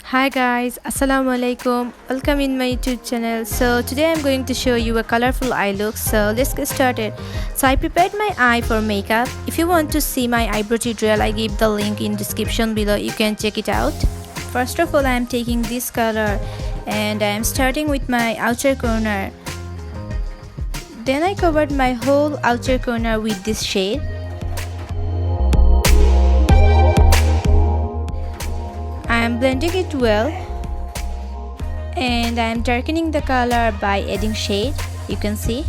Hi guys, Assalamualaiqum. Welcome in my YouTube channel. So today I'm going to show you a colorful eye look. So let's get started. So I prepared my eye for makeup. If you want to see my eyebrow tutorial, I give the link in description below. You can check it out. First of all, I am taking this color and I am starting with my outer corner. Then I covered my whole outer corner with this shade. I am blending it well and I am darkening the color by adding shade. You can see.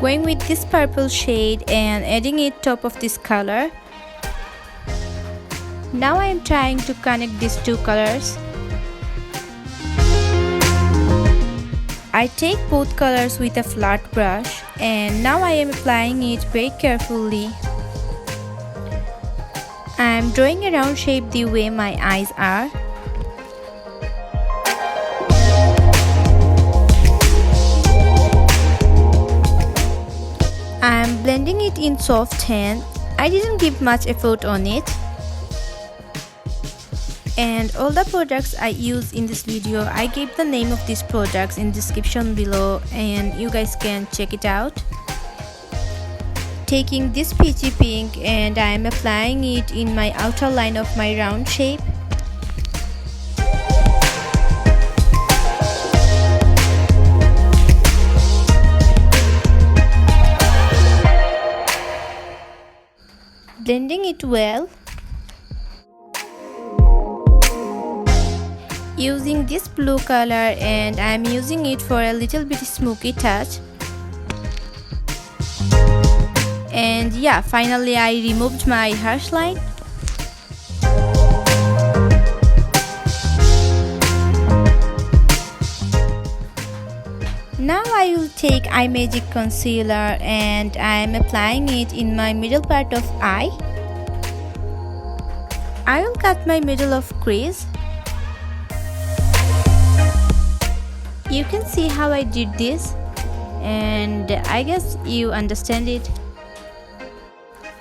Going with this purple shade and adding it top of this color. Now I am trying to connect these two colors. I take both colors with a flat brush and now I am applying it very carefully. I am drawing a round shape the way my eyes are. I am blending it in soft hand. I didn't give much effort on it. And all the products I use in this video, I gave the name of these products in description below and you guys can check it out. Taking this peachy pink and I am applying it in my outer line of my round shape. Blending it well. Using this blue color and I am using it for a little bit smoky touch. And yeah, finally I removed my harsh line. Now I will take Imagic concealer and I am applying it in my middle part of eye. I will cut my middle of crease. You can see how I did this and I guess you understand it.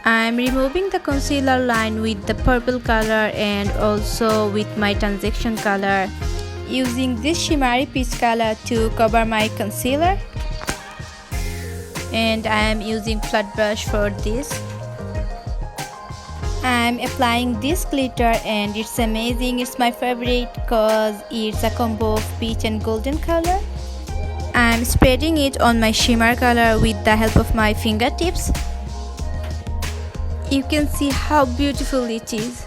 I am removing the concealer line with the purple color and also with my transaction color, using this shimmery peach color to cover my concealer, and I am using flat brush for this. I am applying this glitter and it's amazing. It's my favorite because it's a combo of peach and golden color. I am spreading it on my shimmer color with the help of my fingertips. You can see how beautiful it is.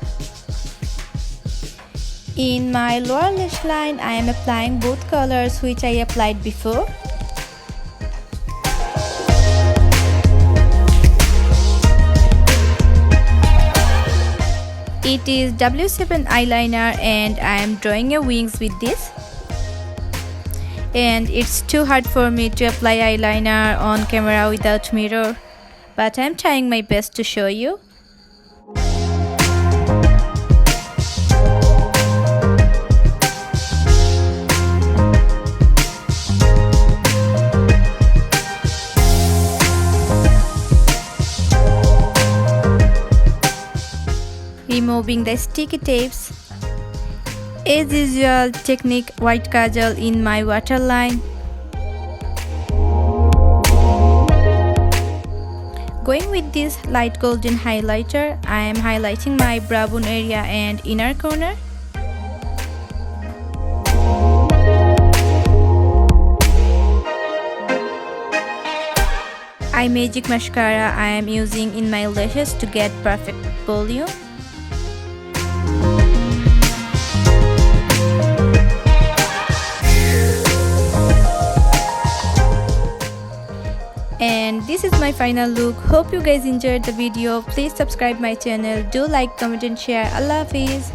In my lower lash line, I am applying both colors which I applied before. It is W7 eyeliner and I am drawing a wings with this. And it's too hard for me to apply eyeliner on camera without mirror. But I'm trying my best to show you. Removing the sticky tapes. As usual, Tecnic white Kajal in my waterline. Going with this light golden highlighter, I am highlighting my brow bone area and inner corner. Imagic mascara I am using in my lashes to get perfect volume. And this is my final look. Hope you guys enjoyed the video. Please subscribe my channel. Do like, comment and share. Allah Hafiz.